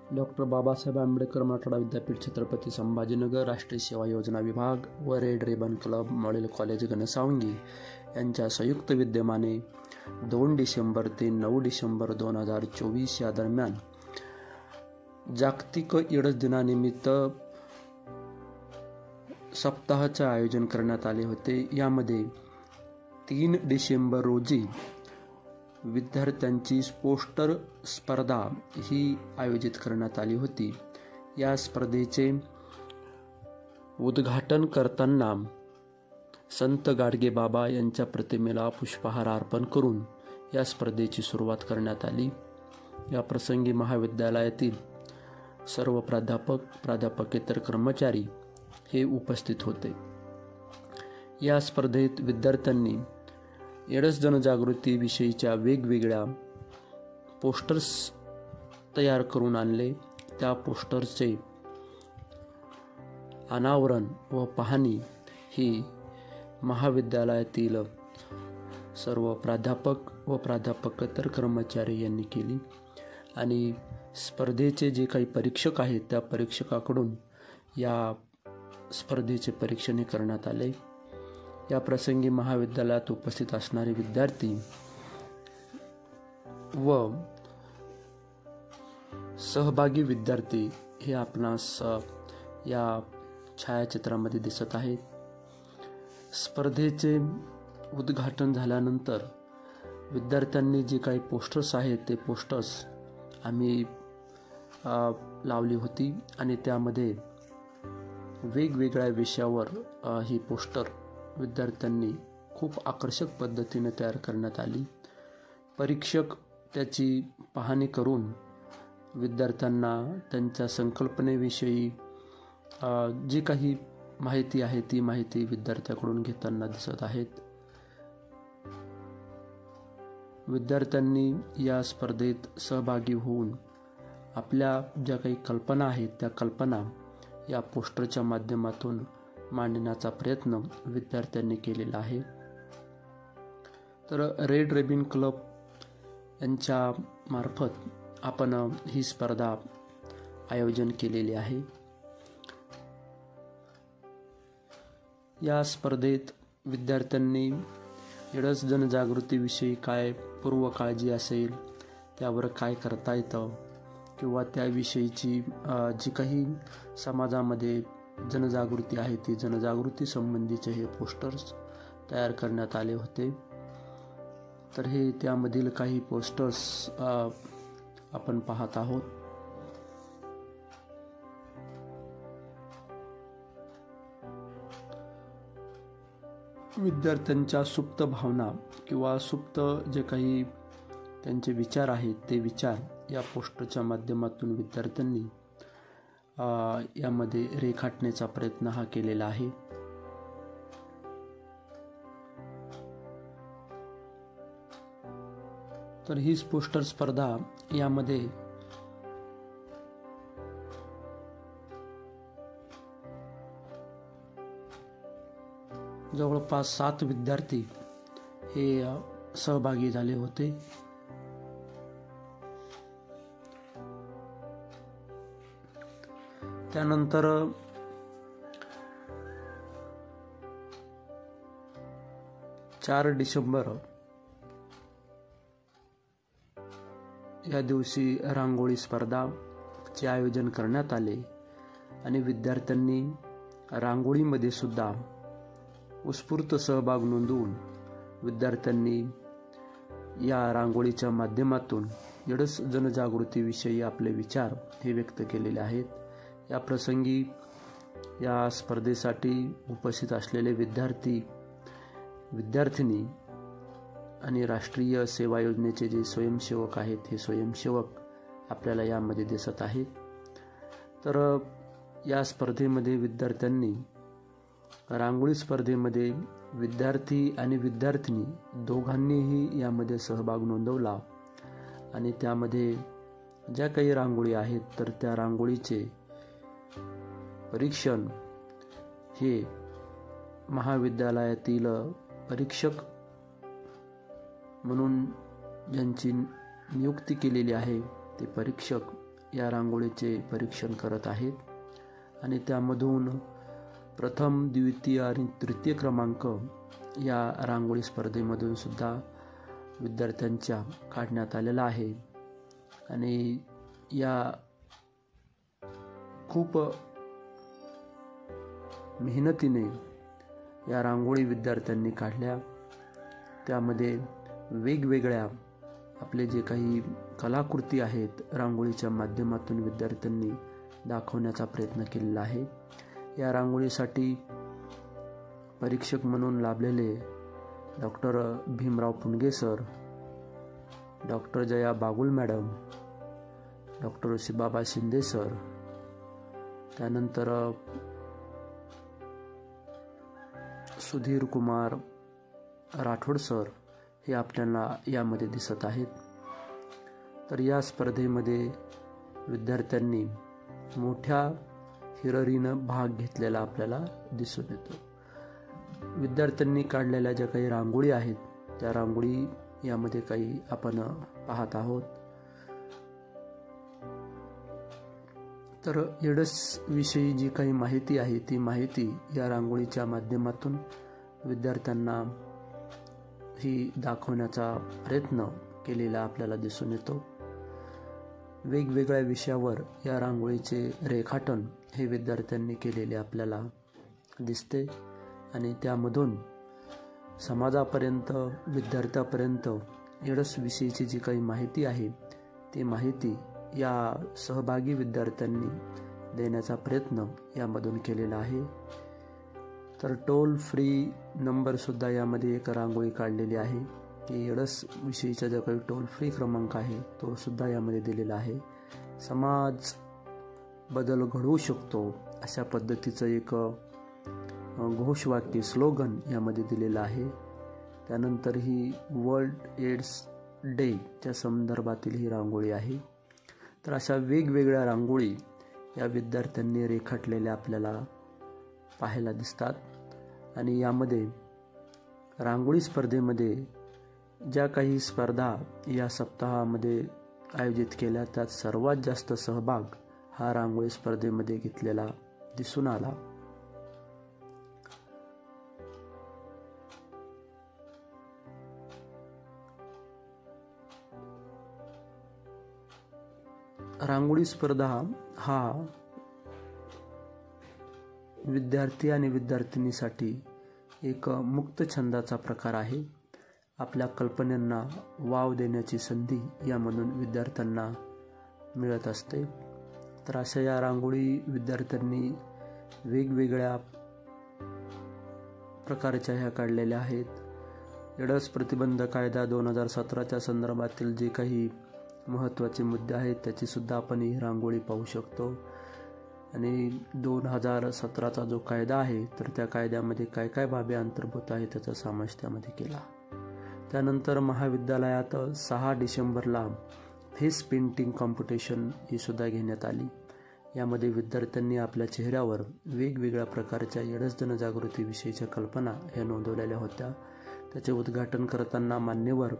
Doctor Babasaheb Ambedkar Marathwada विद्यापीठ छत्रपती संभाजीनगर राष्ट्रीय सेवा योजना विभाग व red ribbon club model college Ghansawangi यांच्या संयुक्त विद्यमाने 2 डिसेंबर ते 9 डिसेंबर 2024 या दरम्यान जागतिक एड्स दिनानिमित्त सप्ताहाचे आयोजन करण्यात आले होते। यामध्ये 3 डिसेंबर रोजी विद्यार्थ्यांची पोस्टर स्पर्धा ही आयोजित करण्यात आली होती। या स्पर्धेचे उद्घाटन करताना संत गाडगे बाबा यांच्या प्रतिमेला पुष्पहार अर्पण करून या स्पर्धेची सुरुवात करण्यात आली। या प्रसंगी महाविद्यालयातील सर्व प्राध्यापकेतर कर्मचारी हे उपस्थित होते। या स्पर्धेत विद्यार्थ्यांनी एड्स जनजागृती विषयीच्या वेगवेगळ्या पोस्टर्स तयार करून आणले। त्या पोस्टरचे अनावरण व पाहणी ही महाविद्यालयातील सर्व प्राध्यापक व प्राध्यापकेतर कर्मचारी यांनी केली आणि स्पर्धेचे जे काही परीक्षक आहेत त्या परीक्षकाकडून या स्पर्धेचे परीक्षण करण्यात आले। या प्रसंगी महाविद्यालयात उपस्थित असणारे विद्यार्थी व सहभागी विद्यार्थी हे आपणास या छायाचित्रामध्ये दिसत आहेत। स्पर्धेचे उद्घाटन झाल्यानंतर विद्यार्थ्यांनी जे काही पोस्टर्स आहेत ते पोस्टर्स आम्ही लावली होती आणि त्यामध्ये वेगवेगळ्या विषयावर ही पोस्टर विद्यार्थ्यांनी खूप आकर्षक पद्धतीने तयार करण्यात आली। परीक्षक त्याची पाहणी करून विद्यार्थ्यांना त्यांच्या संकल्पनेविषयी जी काही माहिती आहे ती माहिती विद्यार्थ्यांकडून घेताना दिसत आहेत। विद्यार्थ्यांनी या स्पर्धेत सहभागी होऊन आपल्या ज्या काही कल्पना आहेत त्या कल्पना या पोस्टरच्या माध्यमातून मांडण्याचा प्रयत्न विद्यार्थ्यांनी केलेला आहे। तर रेड रिबन क्लब यांच्या मार्फत आपण ही स्पर्धा आयोजन केलेली आहे। या स्पर्धेत विद्यार्थ्यांनी एड्स जनजागृतीविषयी काय पूर्व काळजी असेल त्यावर काय करता येतं किंवा त्याविषयीची जी काही समाजामध्ये जनजागृती आहे ती जनजागृती संबंधीचे हे पोस्टर्स तयार करण्यात आले होते। तर हे त्यामधील काही पोस्टर्स आपण पाहत आहोत। विद्यार्थ्यांच्या सुप्त भावना किंवा सुप्त जे काही त्यांचे विचार आहेत ते विचार या पोस्टरच्या माध्यमातून विद्यार्थ्यांनी यामध्ये रेखाटण्याचा प्रयत्न हा केलेला आहे। तर ही पोस्टर स्पर्धा यामध्ये जवळपास 7 विद्यार्थी हे सहभागी झाले होते। त्यानंतर 4 डिसेंबर या दिवशी रांगोळी स्पर्धाचे आयोजन करण्यात आले आणि विद्यार्थ्यांनी रांगोळीमध्ये सुद्धा उत्स्फूर्त सहभाग नोंदवून विद्यार्थ्यांनी या रांगोळीच्या माध्यमातून एड्स जनजागृतीविषयी आपले विचार हे व्यक्त केलेले आहेत। या प्रसंगी या स्पर्धेसाठी उपस्थित असलेले विद्यार्थी विद्यार्थिनी आणि राष्ट्रीय सेवा योजनेचे जे स्वयंसेवक आहेत हे स्वयंसेवक आपल्याला यामध्ये दिसत आहेत। तर या स्पर्धेमध्ये विद्यार्थ्यांनी रांगोळी स्पर्धेमध्ये विद्यार्थी आणि विद्यार्थिनी दोघांनीही यामध्ये सहभाग नोंदवला आणि त्यामध्ये ज्या काही रांगोळी आहेत तर त्या रांगोळीचे परीक्षण हे महाविद्यालयातील परीक्षक म्हणून ज्यांची नियुक्ती केलेली आहे ते परीक्षक या रांगोळीचे परीक्षण करत आहेत आणि त्यामधून प्रथम, द्वितीय आणि तृतीय क्रमांक या रांगोळी स्पर्धेमधून सुद्धा विद्यार्थ्यांच्या काढण्यात आलेला आहे आणि या खूप मेहनतीने या रांगोळी विद्यार्थ्यांनी काढल्या. त्यामध्ये वेगवेगळ्या आपले जे काही कलाकृती आहेत रांगोळीच्या माध्यमातून विद्यार्थ्यांनी दाखवण्याचा प्रयत्न केलेला आहे. या रांगोळीसाठी परीक्षक म्हणून लाभलेले doctor Bhimrao Punge sir, doctor Jaya Bagul madam, doctor Shibaba Shinde sir, त्यानंतर सुधीर कुमार राठोड सर हे आपल्याला यामध्ये दिसत आहेत. तर या स्पर्धेमध्ये विद्यार्थ्यांनी मोठ्या हिरिरीनं भाग घेतलेला आपल्याला दिसून येतो. विद्यार्थ्यांनी काढलेल्या ज्या काही रांगोळी आहेत त्या रांगोळी यामध्ये काही आपण पाहत आहोत. तर एड्स विषयी जी काही माहिती आहे ती माहिती या रांगोळीच्या माध्यमातून विद्यार्थ्यांना ही दाखवण्याचा प्रयत्न केलेला आपल्याला दिसून येतो. वेगवेगळ्या विषयावर या रांगोळीचे रेखाटन हे विद्यार्थ्यांनी केलेले आपल्याला दिसते आणि त्यामधून समाजापर्यंत, विद्यार्थ्यापर्यंत एड्स विषयीची जी काही माहिती आहे ती माहिती या सहभागी विद्यार्थ्यांनी देण्याचा प्रयत्न यामधून केलेला आहे. तर टोल फ्री नंबर सुद्धा यामध्ये एक रांगोळी काढलेली आहे की एड्स विषयीचा जो काही टोल फ्री क्रमांक आहे तो सुद्धा यामध्ये दिलेला आहे. समाज बदल घडवू शकतो अशा पद्धतीचं एक घोषवाक्य, स्लोगन यामध्ये दिलेलं आहे. त्यानंतर ही वर्ल्ड एड्स डे च्या संदर्भातील ही रांगोळी आहे. तर अशा वेगवेगळ्या रांगोळी या विद्यार्थ्यांनी रेखाटलेल्या आपल्याला पाहायला दिसतात आणि यामध्ये रांगोळी स्पर्धेमध्ये ज्या काही स्पर्धा या सप्ताहामध्ये आयोजित केल्या त्यात सर्वात जास्त सहभाग हा रांगोळी स्पर्धेमध्ये घेतलेला दिसून आला. रांगोळी स्पर्धा हा विद्यार्थी आणि विद्यार्थिनीसाठी एक मुक्त छंदाचा प्रकार आहे. आपल्या कल्पनांना वाव देण्याची संधी यामधून विद्यार्थ्यांना मिळत असते. तर अशा या रांगोळी विद्यार्थ्यांनी वेगवेगळ्या प्रकारच्या ह्या काढलेल्या आहेत. एड्स प्रतिबंध कायदा 2017च्या संदर्भातील जे काही महत्त्वाचे मुद्दे आहेत त्याची सुद्धा आपण ही रांगोळी पाहू शकतो आणि 2017चा जो कायदा आहे तर त्या कायद्यामध्ये काय काय बाबी अंतर्भूत आहे त्याचा समावेश त्यामध्ये केला. त्यानंतर महाविद्यालयात 6 डिसेंबरला फेस पेंटिंग कॉम्पिटिशन ही सुद्धा घेण्यात आली. यामध्ये विद्यार्थ्यांनी आपल्या चेहऱ्यावर वेगवेगळ्या प्रकारच्या एड्स जनजागृतीविषयीच्या कल्पना ह्या नोंदवलेल्या होत्या. त्याचे उद्घाटन करताना मान्यवर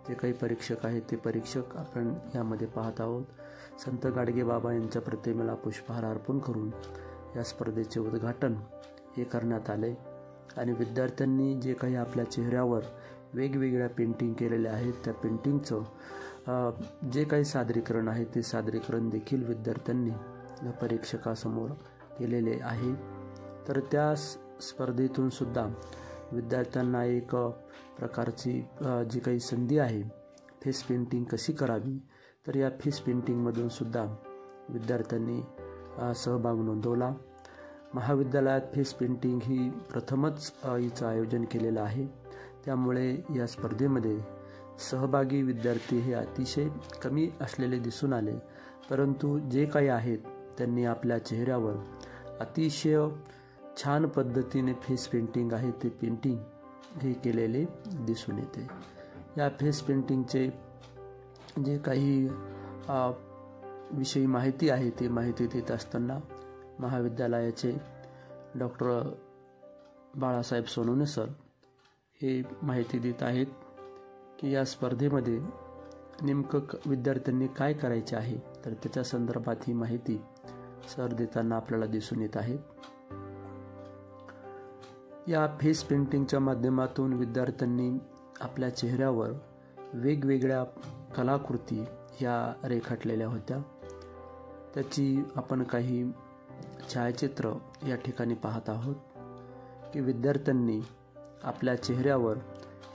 जे काही परीक्षक आहेत ते परीक्षक आपण यामध्ये पाहत आहोत. संत गाडगे बाबा यांच्या प्रतिमेला पुष्पहार अर्पण करून या स्पर्धेचे उद्घाटन हे करण्यात आले आणि विद्यार्थ्यांनी जे काही आपल्या चेहऱ्यावर वेगवेगळ्या पेंटिंग केलेल्या आहेत त्या पेंटिंगचं जे काही सादरीकरण आहे ते सादरीकरण देखील विद्यार्थ्यांनी या परीक्षकासमोर केलेले आहे. तर त्या स्पर्धेतून सुद्धा विद्यार्थ्यांना एक प्रकारची जी काही संधी आहे फेस पेंटिंग कशी करावी तर या फेस पेंटिंगमधून सुद्धा विद्यार्थ्यांनी सहभाग नोंदवला. महाविद्यालयात फेस पेंटिंग ही प्रथमच हिचं आयोजन केलेलं आहे. त्यामुळे या स्पर्धेमध्ये सहभागी विद्यार्थी हे अतिशय कमी असलेले दिसून आले, परंतु जे काही आहेत त्यांनी आपल्या चेहऱ्यावर अतिशय छान पद्धतीने फेस पेंटिंग आहे ते पेंटिंग हे केलेले दिसून येते. या फेस पेंटिंगचे जे काही विषयी माहिती आहे ती माहिती देत असताना महाविद्यालयाचे डॉक्टर बाळासाहेब सोनवणे सर हे माहिती देत आहेत की या स्पर्धेमध्ये नेमकं विद्यार्थ्यांनी काय करायचे आहे. तर त्याच्या संदर्भात ही माहिती सर देताना आपल्याला दिसून येत आहे. या फेस पेंटिंगच्या माध्यमातून विद्यार्थ्यांनी आपल्या चेहऱ्यावर वेगवेगळ्या कलाकृती ह्या रेखाटलेल्या होत्या. त्याची आपण काही छायाचित्र या ठिकाणी पाहत आहोत की विद्यार्थ्यांनी आपल्या चेहऱ्यावर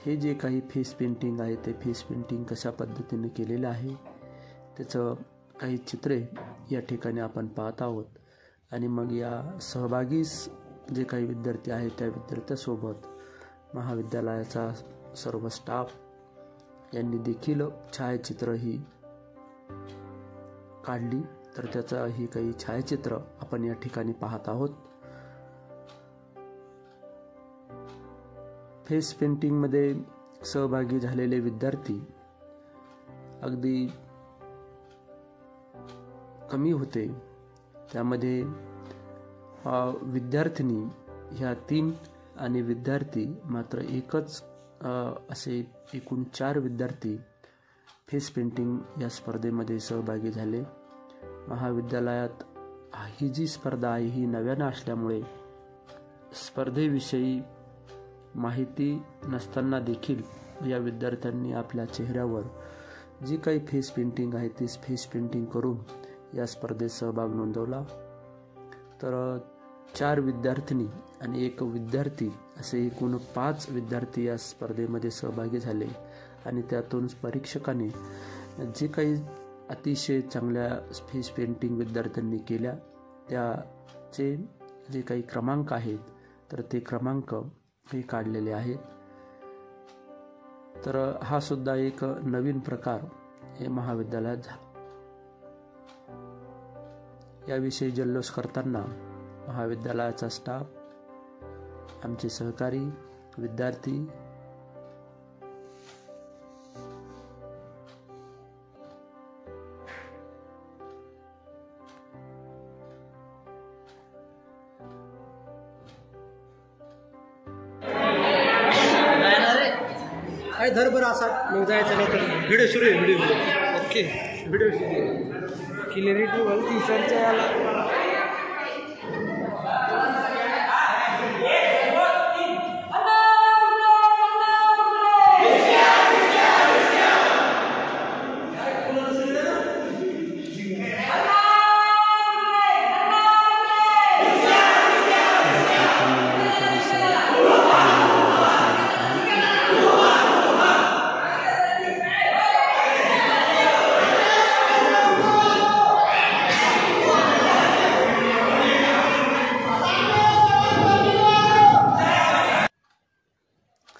हे जे काही फेस पेंटिंग आहे ते फेस पेंटिंग कशा पद्धतीने केलेलं आहे त्याचं काही चित्रे या ठिकाणी आपण पाहत आहोत. आणि मग या सहभागी जे काही विद्यार्थी आहेत त्या विद्यार्थ्यासोबत महाविद्यालयाचा सर्व स्टाफ यांनी देखील छायाचित्र ही काढली. तर त्याचा ही काही छायाचित्र आपण या ठिकाणी पाहत आहोत. फेस पेंटिंगमध्ये सहभागी झालेले विद्यार्थी अगदी कमी होते. त्यामध्ये विद्यार्थिनी ह्या 3 आणि विद्यार्थी मात्र एकच असे एकूण 4 विद्यार्थी फेस पेंटिंग या स्पर्धेमध्ये सहभागी झाले. महाविद्यालयात ही जी स्पर्धा आहे ही नव्यानं असल्यामुळे स्पर्धेविषयी माहिती नसताना देखील या विद्यार्थ्यांनी आपल्या चेहऱ्यावर जी काही फेस पेंटिंग आहे ती फेस पेंटिंग करून या स्पर्धेत सहभाग नोंदवला. तर 4 विद्यार्थिनी आणि 1 विद्यार्थी असे एकूण 5 विद्यार्थी या स्पर्धेमध्ये सहभागी झाले. आणि त्यातून परीक्षकाने जे काही अतिशय चांगल्या फेस पेंटिंग विद्यार्थ्यांनी केल्या त्याचे जे काही क्रमांक आहेत तर ते क्रमांक हे काढलेले आहेत. तर हा सुद्धा एक नवीन प्रकार हे महाविद्यालयात झाला. याविषयी जल्लोष करताना महाविद्यालयाचा स्टाफ, आमचे सहकारी, विद्यार्थी काय धर बरं असा मग जायचं नाही तर व्हिडिओ सुरू आहे. व्हिडिओ ओके व्हिडिओ क्लिअरिटी होईल टी शर्टच्या याला.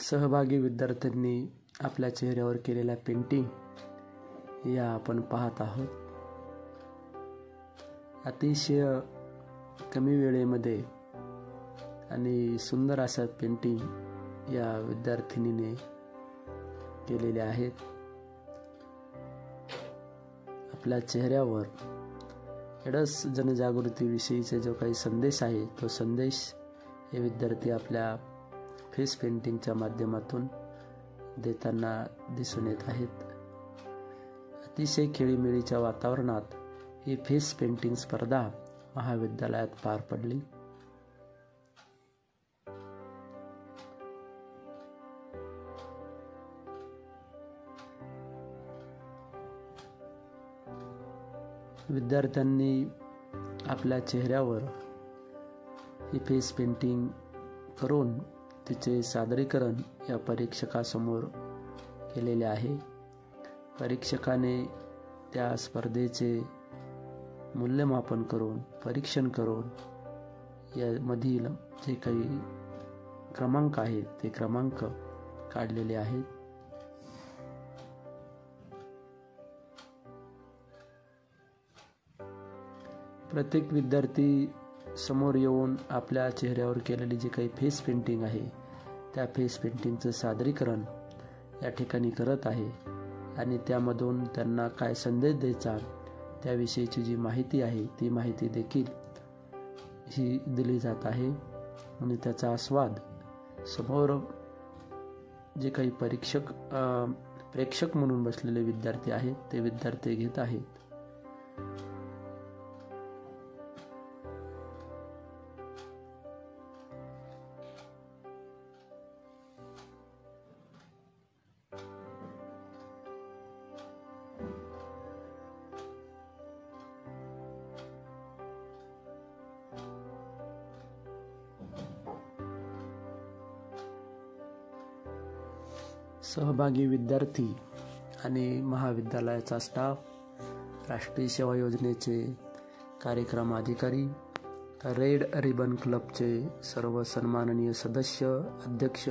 सहभागी विद्यार्थ्यांनी आपल्या चेहऱ्यावर केलेल्या पेंटिंग या आपण पाहत आहोत. अतिशय कमी वेळेमध्ये आणि सुंदर अशा पेंटिंग या विद्यार्थिनीने केलेल्या आहेत. आपल्या चेहऱ्यावर एडस जनजागृतीविषयीचा जो काही संदेश आहे तो संदेश हे विद्यार्थी आपल्या फेस पेंटिंगच्या माध्यमातून देताना दिसून येत आहेत. अतिशय खेळीमेळीच्या वातावरणात ही फेस पेंटिंग स्पर्धा महाविद्यालयात पार पडली. विद्यार्थ्यांनी आपल्या चेहऱ्यावर ही फेस पेंटिंग करून तिचे सादरीकरण या परीक्षकासमोर केलेले आहे. परीक्षकाने त्या स्पर्धेचे मूल्यमापन करून परीक्षण करून यामधील जे काही क्रमांक आहेत ते क्रमांक काढलेले आहेत. प्रत्येक विद्यार्थी समोर येऊन आपल्या चेहऱ्यावर केलेली जी काही फेस पेंटिंग आहे त्या फेस पेंटिंगचं सादरीकरण या ठिकाणी करत आहे आणि त्यामधून त्यांना काय संदेश द्यायचा त्याविषयीची जी माहिती आहे ती माहिती देखील ही दिली जात आहे. आणि त्याचा आस्वाद समोर जे काही प्रेक्षक म्हणून बसलेले विद्यार्थी आहेत ते विद्यार्थी घेत आहेत. सहभागी विद्यार्थी आणि महाविद्यालयाचा स्टाफ, राष्ट्रीय सेवा योजनेचे कार्यक्रम अधिकारी, रेड रिबन क्लबचे सर्व सन्माननीय सदस्य, अध्यक्ष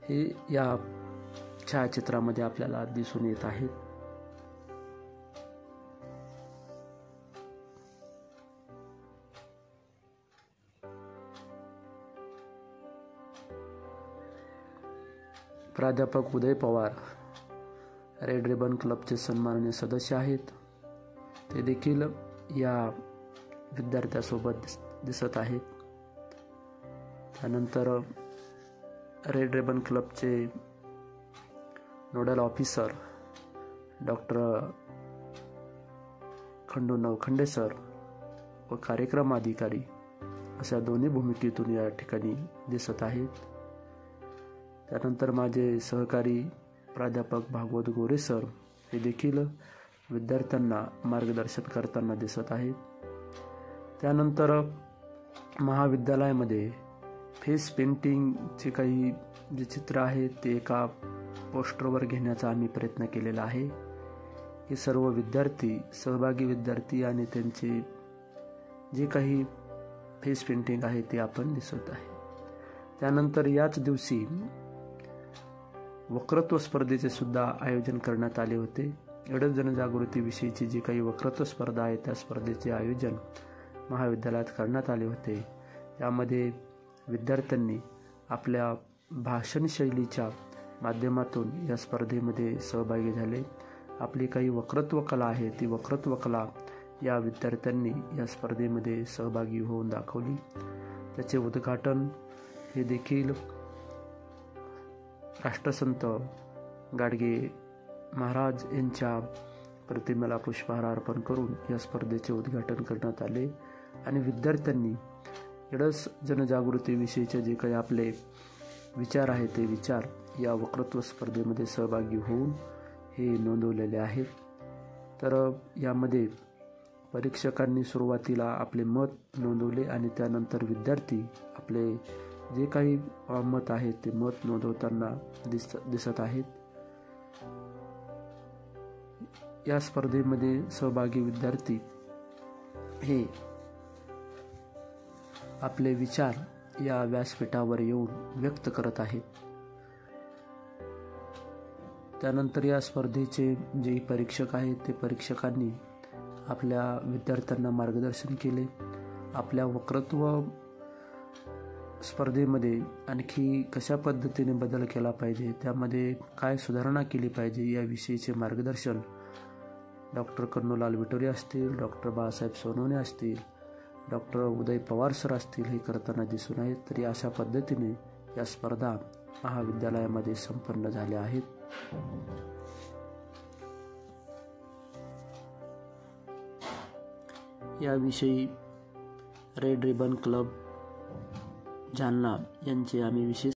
हे या छायाचित्रामध्ये आपल्याला दिसून येत आहेत. प्राध्यापक उदय पवार रेड रिबन क्लबचे सन्माननीय सदस्य आहेत. ते देखील या विद्यार्थ्यासोबत दिसत आहेत. त्यानंतर रेड रिबन क्लबचे nodal officer doctor Khandu Navkhande sir व कार्यक्रम अधिकारी अशा दोन्ही भूमिकेतून या ठिकाणी दिसत आहेत. त्यानंतर माझे सहकारी प्राध्यापक भागवत गोरे सर हे देखील विद्यार्थ्यांना मार्गदर्शन करताना दिसत आहेत. त्यानंतर महाविद्यालयामध्ये फेस पेंटिंगचे काही जे चित्र आहेत ते एका पोस्टरवर घेण्याचा आम्ही प्रयत्न केलेला आहे. हे सर्व विद्यार्थी, सहभागी विद्यार्थी आणि त्यांचे जे काही फेस पेंटिंग आहे ते आपण दिसत आहे. त्यानंतर याच दिवशी वक्तृत्व स्पर्धेचे सुद्धा आयोजन करण्यात आले होते. एडस जनजागृतीविषयीची जी काही वक्तृत्व स्पर्धा आहे त्या स्पर्धेचे आयोजन महाविद्यालयात करण्यात आले होते. त्यामध्ये विद्यार्थ्यांनी आपल्या भाषण शैलीच्या माध्यमातून या स्पर्धेमध्ये सहभागी झाले. आपली काही वक्तृत्व कला आहे ती वक्तृत्व कला या विद्यार्थ्यांनी या स्पर्धेमध्ये सहभागी होऊन दाखवली. त्याचे उद्घाटन हे देखील राष्ट्रसंत गाडगे महाराज यांच्या प्रतिमेला पुष्पहार अर्पण करून या स्पर्धेचे उद्घाटन करण्यात आले. आणि विद्यार्थ्यांनी एडस जनजागृतीविषयीचे जे काही आपले विचार आहेत ते विचार या वक्तृत्व स्पर्धेमध्ये सहभागी होऊन हे नोंदवलेले आहेत. तर यामध्ये परीक्षकांनी सुरुवातीला आपले मत नोंदवले आणि त्यानंतर विद्यार्थी आपले जे काही मत आहे ते मत नोंदवताना दिसत आहेत. या स्पर्धेमध्ये सहभागी विद्यार्थी हे आपले विचार या व्यासपीठावर येऊन व्यक्त करत आहेत. त्यानंतर या स्पर्धेचे जे परीक्षक आहेत ते परीक्षकांनी आपल्या विद्यार्थ्यांना मार्गदर्शन केले. आपल्या वक्तृत्व स्पर्धेमध्ये आणखी कशा पद्धतीने बदल केला पाहिजे, त्यामध्ये काय सुधारणा केली पाहिजे याविषयीचे मार्गदर्शन डॉक्टर कर्नूलाल विटोरे असतील, डॉक्टर बाळासाहेब सोनवणे असतील, डॉक्टर उदय पवार सर असतील हे करताना दिसून आहेत. तरी अशा पद्धतीने या स्पर्धा महाविद्यालयामध्ये संपन्न झाल्या आहेत. याविषयी रेड रिबन क्लब जालना यांचे आम्ही विशेष